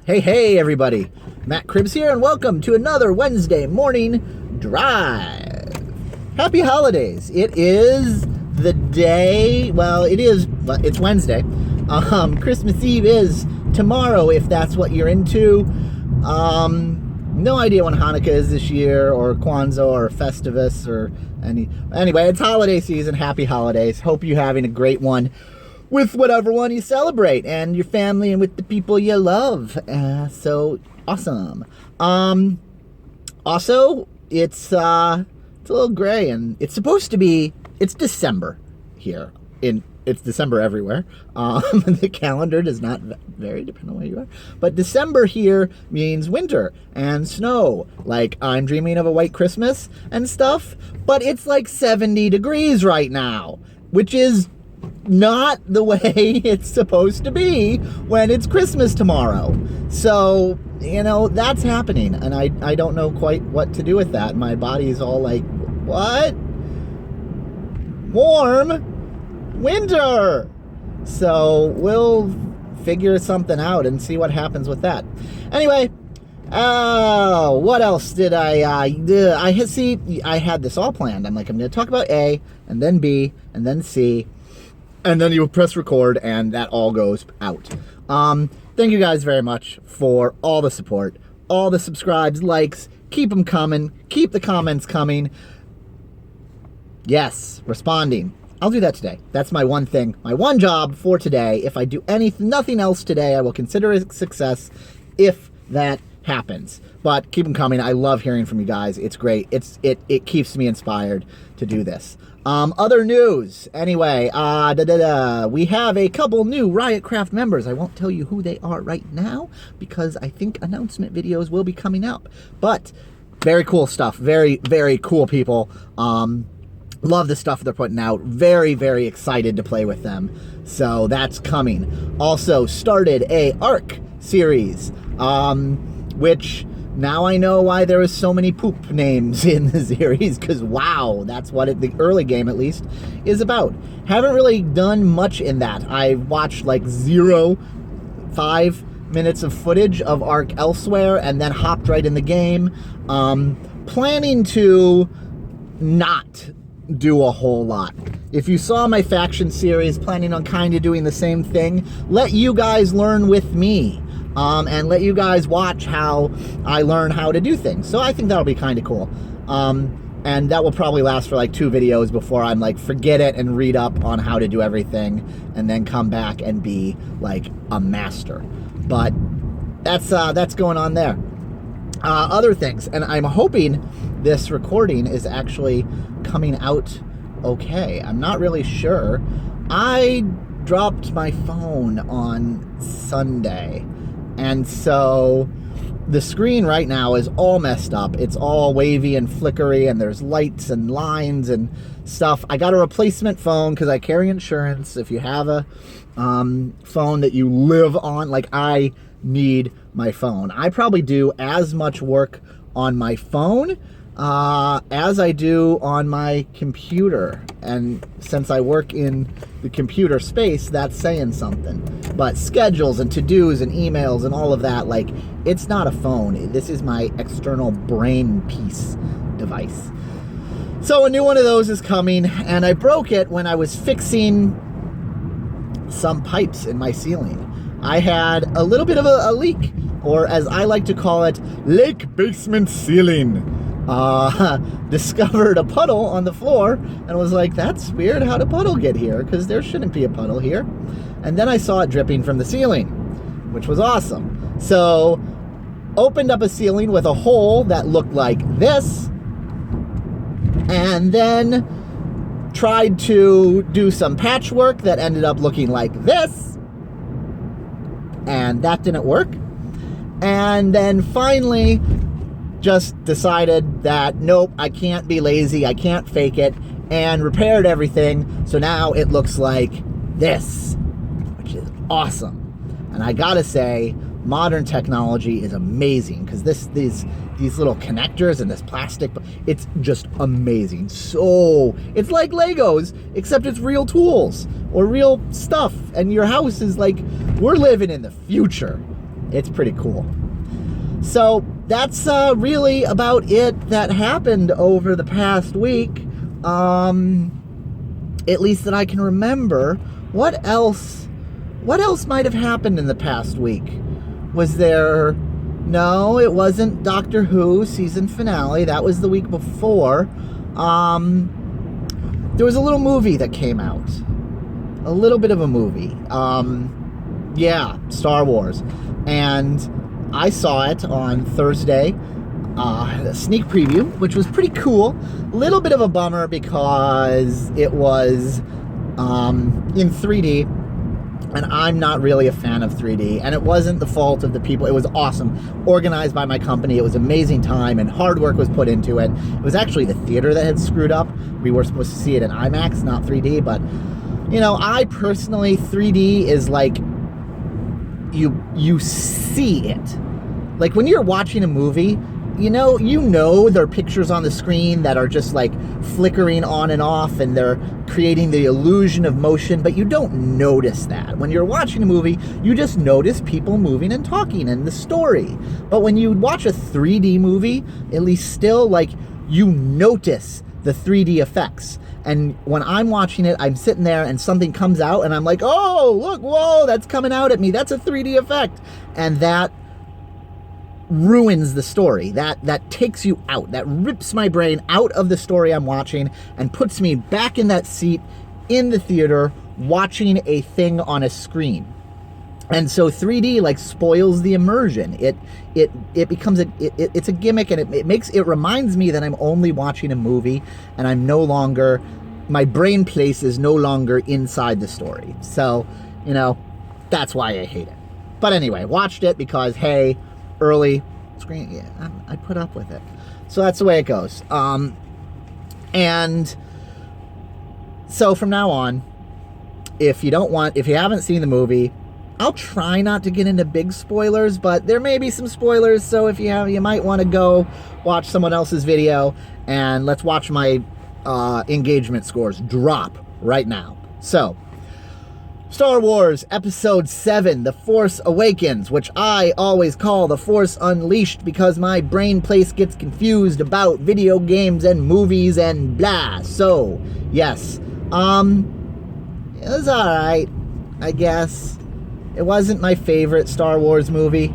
Hey, everybody. Matt Cribbs here, and welcome to another Wednesday morning drive. Happy holidays. It is the day, it's Wednesday. Christmas Eve is tomorrow, if that's what you're into. No idea when Hanukkah is this year, or Kwanzaa, or Festivus, or anyway, it's holiday season. Happy holidays. Hope you're having a great one with whatever one you celebrate, and your family, and with the people you love. So awesome. Also, it's a little gray, and it's supposed to be. It's December here. It's December everywhere. The calendar does not vary depending on where you are. But December here means winter and snow. Like, I'm dreaming of a white Christmas and stuff. But it's like 70 degrees right now, which is not the way it's supposed to be when it's Christmas tomorrow. So, that's happening, and I don't know quite what to do with that. My body is all like, what? Warm? Winter! So we'll figure something out and see what happens with that. Anyway, what else did I had this all planned. I'm going to talk about A, and then B, and then C, and then you press record, and that all goes out. Thank you guys very much for all the support, all the subscribes, likes. Keep them coming. Keep the comments coming. Yes, responding. I'll do that today. That's my one thing, my one job for today. If I do nothing else today, I will consider it a success if that happens. But keep them coming. I love hearing from you guys. It's great. It keeps me inspired to do this. Other news. Anyway, we have a couple new Ryotcraft members. I won't tell you who they are right now because I think announcement videos will be coming up. But very cool stuff. Very, very cool people. Love the stuff they're putting out. Very, very excited to play with them. So that's coming. Also started a ARC series, which now I know why there is so many poop names in the series, because wow, that's what the early game at least is about. Haven't really done much in that. I watched like 5 minutes of footage of ARC elsewhere and then hopped right in the game. Planning to not do a whole lot. If you saw my faction series, planning on kind of doing the same thing, let you guys learn with me, and let you guys watch how I learn how to do things. So I think that'll be kind of cool. And that will probably last for like 2 videos before I'm like, forget it, and read up on how to do everything, and then come back and be like a master. But that's going on there. Other things, and I'm hoping this recording is actually coming out okay. I'm not really sure. I dropped my phone on Sunday, and so the screen right now is all messed up. It's all wavy and flickery, and there's lights and lines and stuff. I got a replacement phone because I carry insurance. If you have a phone that you live on, like, I need my phone. I probably do as much work on my phone as I do on my computer, and since I work in the computer space, that's saying something. But schedules and to-dos and emails and all of that, like, it's not a phone. This is my external brain piece device. So a new one of those is coming, and I broke it when I was fixing some pipes in my ceiling. I had a little bit of a leak, or as I like to call it, lake basement ceiling. Discovered a puddle on the floor and was like, that's weird, how'd a puddle get here? Because there shouldn't be a puddle here. And then I saw it dripping from the ceiling, which was awesome. So opened up a ceiling with a hole that looked like this, and then tried to do some patchwork that ended up looking like this, and that didn't work. And then finally just decided that, nope, I can't be lazy, I can't fake it, and repaired everything. So now it looks like this, which is awesome. And I gotta say, modern technology is amazing, because these little connectors and this plastic, it's just amazing. So it's like Legos, except it's real tools or real stuff, and your house is like, we're living in the future. It's pretty cool. So that's really about it that happened over the past week. At least that I can remember. What else might have happened in the past week? Was there... No, it wasn't Doctor Who season finale. That was the week before. There was a little movie that came out. A little bit of a movie. Yeah, Star Wars. And I saw it on Thursday. A sneak preview, which was pretty cool. A little bit of a bummer because it was in 3D. And I'm not really a fan of 3D. And it wasn't the fault of the people. It was awesome. Organized by my company. It was amazing time. And hard work was put into it. It was actually the theater that had screwed up. We were supposed to see it in IMAX, not 3D. But, you know, I personally, 3D is like, you see it. Like when you're watching a movie, you know there are pictures on the screen that are just like flickering on and off, and they're creating the illusion of motion, but you don't notice that. When you're watching a movie, you just notice people moving and talking and the story. But when you watch a 3D movie, at least still, like, you notice the 3D effects. And when I'm watching it, I'm sitting there and something comes out and I'm like, oh, look, whoa, that's coming out at me. That's a 3D effect. And that ruins the story. That takes you out. That rips my brain out of the story I'm watching and puts me back in that seat in the theater watching a thing on a screen. And so 3D like spoils the immersion. It becomes it's a gimmick, and it reminds me that I'm only watching a movie, and I'm no longer, my brain place is no longer inside the story. So, you know, that's why I hate it. But anyway, watched it because, hey, early screen, yeah, I put up with it. So that's the way it goes. And so from now on, if you haven't seen the movie, I'll try not to get into big spoilers, but there may be some spoilers, so if you might want to go watch someone else's video, and let's watch my engagement scores drop right now. So, Star Wars Episode 7, The Force Awakens, which I always call The Force Unleashed because my brain place gets confused about video games and movies and blah. So, yes. It was alright, I guess. It wasn't my favorite Star Wars movie.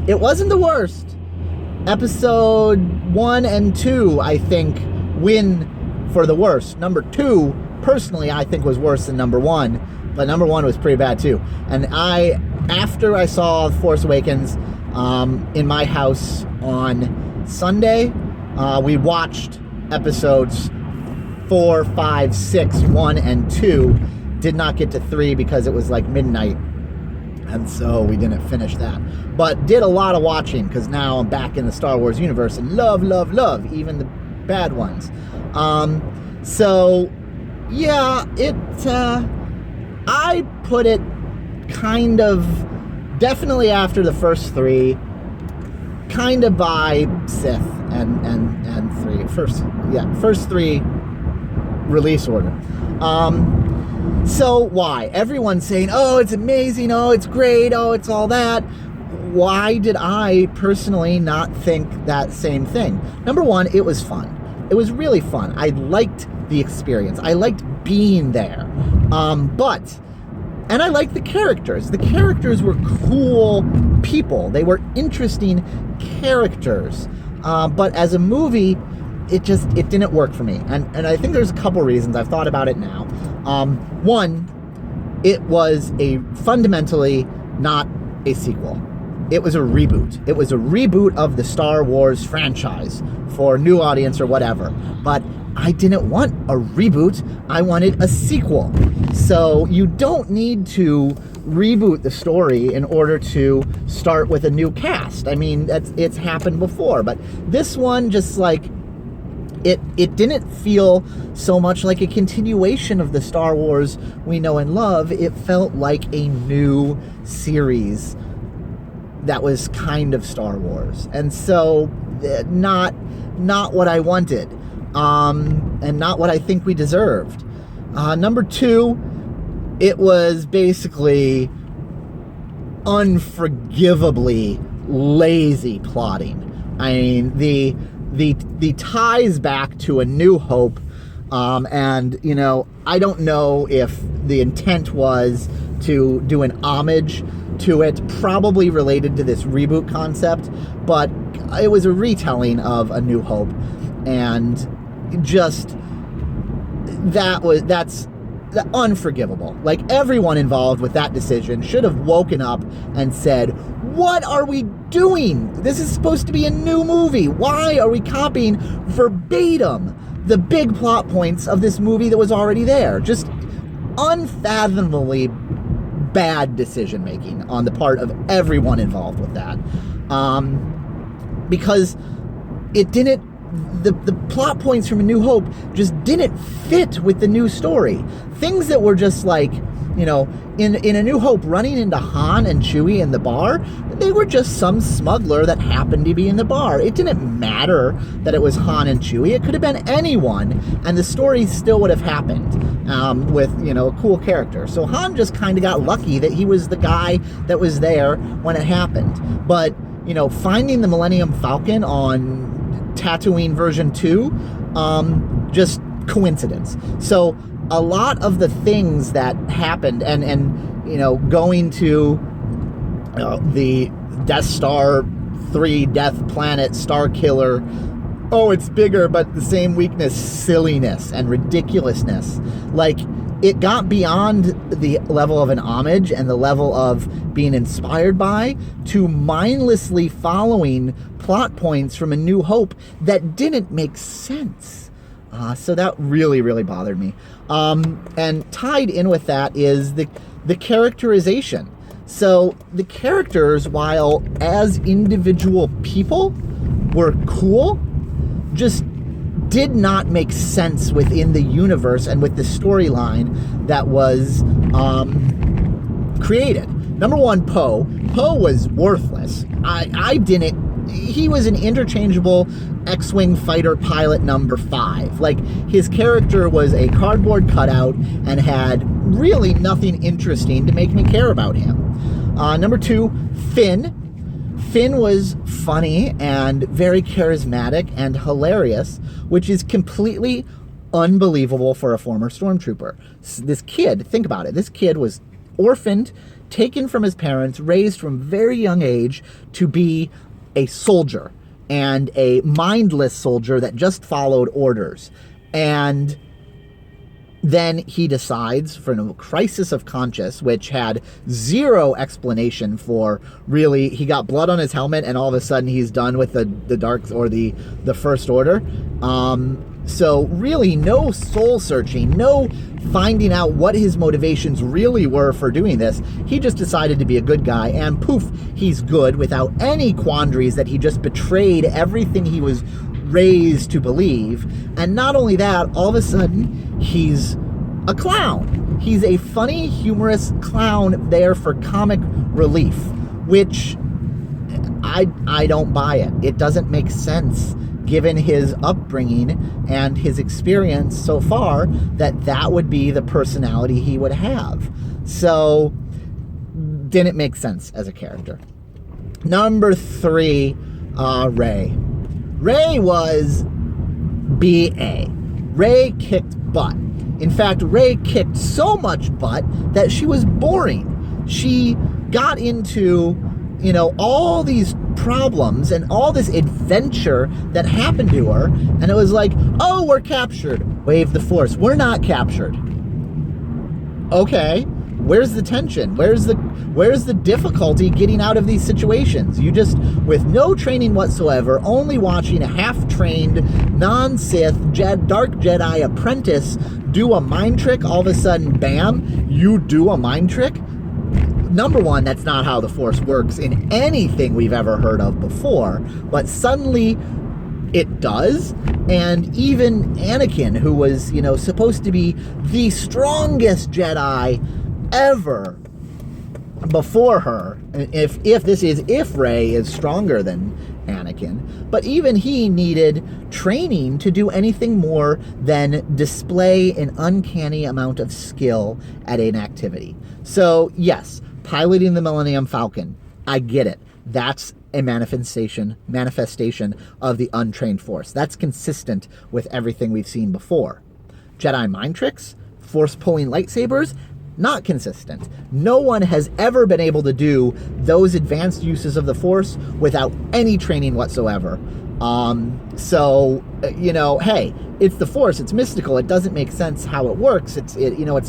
It wasn't the worst. Episode 1 and 2, I think, win for the worst. Number 2, personally, I think was worse than number 1. But number 1 was pretty bad too. And after I saw Force Awakens in my house on Sunday, we watched episodes 4, 5, 6, 1, and 2. Did not get to 3 because it was like midnight. And so we didn't finish that. But did a lot of watching because now I'm back in the Star Wars universe and love even the bad ones. So, yeah, I put it kind of definitely after the first 3, kind of by Sith and 3. First 3 release order. So why? Everyone's saying, oh, it's amazing, oh, it's great, oh, it's all that. Why did I personally not think that same thing? Number 1, it was fun. It was really fun. I liked the experience. I liked being there. And I liked the characters. The characters were cool people. They were interesting characters. But as a movie, it didn't work for me. And I think there's a couple reasons. I've thought about it now. 1, it was fundamentally not a sequel. It was a reboot. It was a reboot of the Star Wars franchise for a new audience or whatever. But I didn't want a reboot. I wanted a sequel. So you don't need to reboot the story in order to start with a new cast. I mean, it's happened before. But this one just like, it didn't feel so much like a continuation of the Star Wars we know and love. It felt like a new series that was kind of Star Wars. And so not what I wanted. And not what I think we deserved. Number 2, it was basically unforgivably lazy plotting. I mean, the ties back to A New Hope, and, you know, I don't know if the intent was to do an homage to it, probably related to this reboot concept, but it was a retelling of A New Hope, and just that's unforgivable. Like, everyone involved with that decision should have woken up and said, what are we doing? This is supposed to be a new movie. Why are we copying verbatim the big plot points of this movie that was already there? Just unfathomably bad decision making on the part of everyone involved with that, because it didn't, the plot points from A New Hope just didn't fit with the new story. Things that were just like, you know, in A New Hope, running into Han and Chewie in the bar, they were just some smuggler that happened to be in the bar. It didn't matter that it was Han and Chewie. It could have been anyone, and the story still would have happened, with, you know, a cool character. So Han just kind of got lucky that he was the guy that was there when it happened. But, you know, finding the Millennium Falcon on Tatooine version 2, just coincidence. So a lot of the things that happened, and you know, going to the Death Star 3 Death Planet Star Killer, oh, it's bigger but the same weakness, silliness and ridiculousness. Like, it got beyond the level of an homage and the level of being inspired by, to mindlessly following plot points from A New Hope that didn't make sense. So that really, really bothered me. And tied in with that is the characterization. So the characters, while as individual people were cool, just did not make sense within the universe and with the storyline that was created. Number one, Poe. Poe was worthless. He was an interchangeable X-Wing fighter pilot number 5. Like, his character was a cardboard cutout and had really nothing interesting to make me care about him. Number 2, Finn. Finn was funny and very charismatic and hilarious, which is completely unbelievable for a former stormtrooper. This kid, think about it, this kid was orphaned, taken from his parents, raised from a very young age to be a soldier, and a mindless soldier that just followed orders. And then he decides, for a crisis of conscience, which had zero explanation for, really, he got blood on his helmet and all of a sudden he's done with the dark, or the First Order. So really no soul searching, no finding out what his motivations really were for doing this. He just decided to be a good guy, and poof, he's good without any quandaries that he just betrayed everything he was raised to believe. And not only that, all of a sudden he's a clown. He's a funny, humorous clown there for comic relief, which I don't buy it. It doesn't make sense, given his upbringing and his experience so far, that would be the personality he would have. So, didn't make sense as a character. Number 3, Rey. Rey was B.A. Rey kicked butt. In fact, Rey kicked so much butt that she was boring. She got into, you know, all these problems and all this adventure that happened to her, and it was like, oh, we're captured. Wave the Force. We're not captured. Okay, where's the tension? Where's the difficulty getting out of these situations? You just, with no training whatsoever, only watching a half-trained, non-Sith, dark Jedi apprentice do a mind trick, all of a sudden, bam, you do a mind trick? Number one, that's not how the Force works in anything we've ever heard of before, but suddenly it does. And even Anakin, who was, you know, supposed to be the strongest Jedi ever before her, if Rey is stronger than Anakin, but even he needed training to do anything more than display an uncanny amount of skill at an activity. So yes, piloting the Millennium Falcon. I get it. That's a manifestation of the untrained Force. That's consistent with everything we've seen before. Jedi mind tricks, Force pulling lightsabers, not consistent. No one has ever been able to do those advanced uses of the Force without any training whatsoever. Hey, it's the Force, it's mystical, it doesn't make sense how it works, it's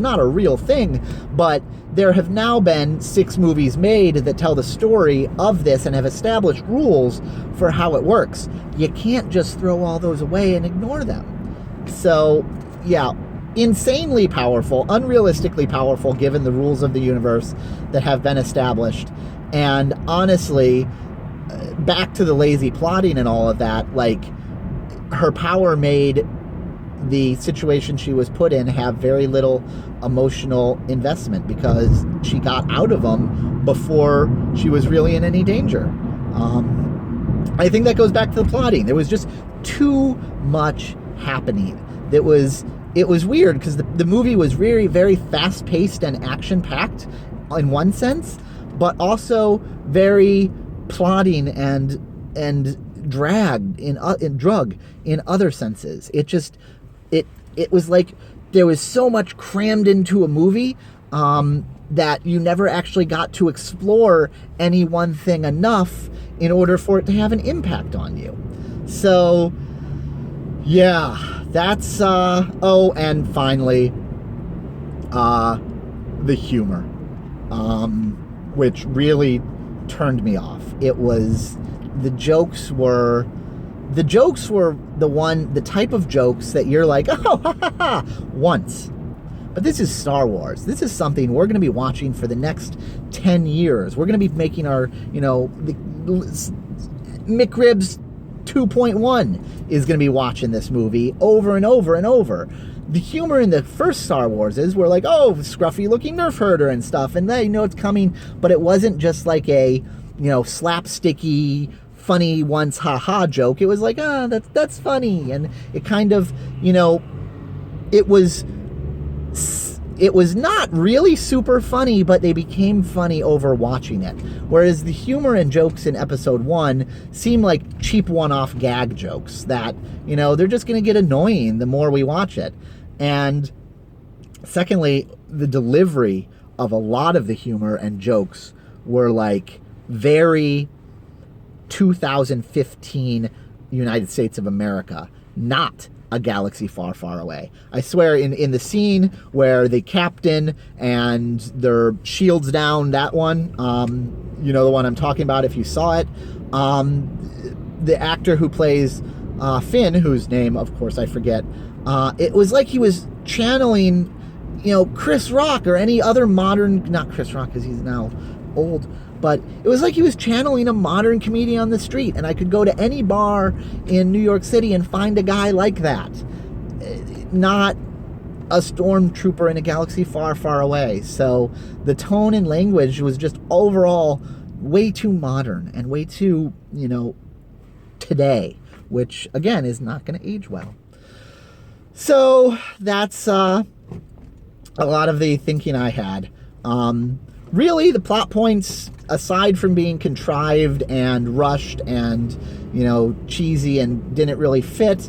not a real thing, but there have now been 6 movies made that tell the story of this and have established rules for how it works. You can't just throw all those away and ignore them. So, yeah, insanely powerful, unrealistically powerful given the rules of the universe that have been established. And honestly, back to the lazy plotting and all of that, like, her power made the situation she was put in have very little emotional investment because she got out of them before she was really in any danger. I think that goes back to the plotting. There was just too much happening. It was weird because the movie was very, very fast-paced and action-packed in one sense, but also very plotting and dragged in drug in other senses. It was like there was so much crammed into a movie that you never actually got to explore any one thing enough in order for it to have an impact on you. So, yeah, that's, and finally, the humor, which really turned me off. The jokes were the type of jokes that you're like, oh, ha, ha, ha, once. But this is Star Wars. This is something we're going to be watching for the next 10 years. We're going to be making our, McRibs 2.1 is going to be watching this movie over and over and over. The humor in the first Star Wars is we're like, oh, scruffy looking Nerf herder and stuff, and they know it's coming, but it wasn't just like a, slapsticky, funny once ha-ha joke. It was like, that's funny, and it kind of, it was not really super funny, but they became funny over watching it. Whereas the humor and jokes in episode 1 seem like cheap one-off gag jokes that, they're just going to get annoying the more we watch it. And secondly, the delivery of a lot of the humor and jokes were like very 2015 United States of America, not a galaxy far, far away. I swear, in the scene where the captain and their shields down, that one, the one I'm talking about if you saw it, the actor who plays Finn, whose name, of course, I forget, it was like he was channeling, Chris Rock or any other modern, not Chris Rock because he's now old, but it was like he was channeling a modern comedian on the street, and I could go to any bar in New York City and find a guy like that. Not a stormtrooper in a galaxy far, far away. So the tone and language was just overall way too modern and way too, today, which, again, is not going to age well. So that's a lot of the thinking I had. Really, the plot points, aside from being contrived and rushed and, cheesy and didn't really fit,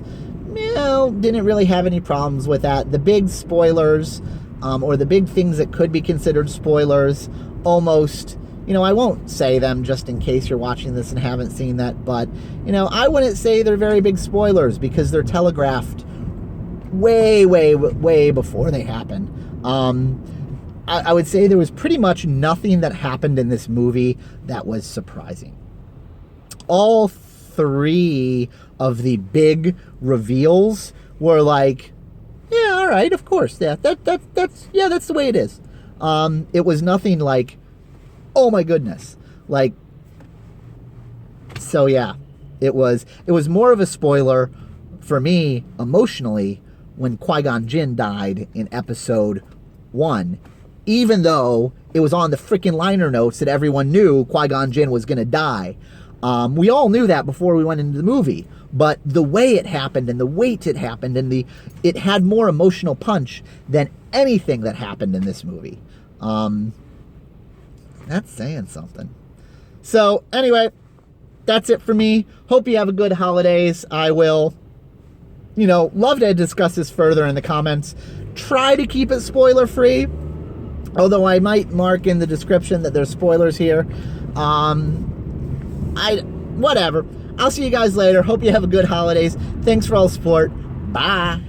didn't really have any problems with that. The big spoilers, or the big things that could be considered spoilers, almost, I won't say them just in case you're watching this and haven't seen that, but, I wouldn't say they're very big spoilers because they're telegraphed way, way, way before they happen. I would say there was pretty much nothing that happened in this movie that was surprising. All 3 of the big reveals were like, yeah, all right, of course, yeah, that's the way it is. It was nothing like, oh my goodness, like. So yeah, it was more of a spoiler for me emotionally when Qui-Gon Jinn died in episode 1. Even though it was on the freaking liner notes that everyone knew Qui-Gon Jinn was going to die. We all knew that before we went into the movie. But the way it happened and the weight it happened and it had more emotional punch than anything that happened in this movie. That's saying something. So, anyway, that's it for me. Hope you have a good holidays. I will, love to discuss this further in the comments. Try to keep it spoiler-free, although I might mark in the description that there's spoilers here. Whatever. I'll see you guys later. Hope you have a good holidays. Thanks for all the support. Bye.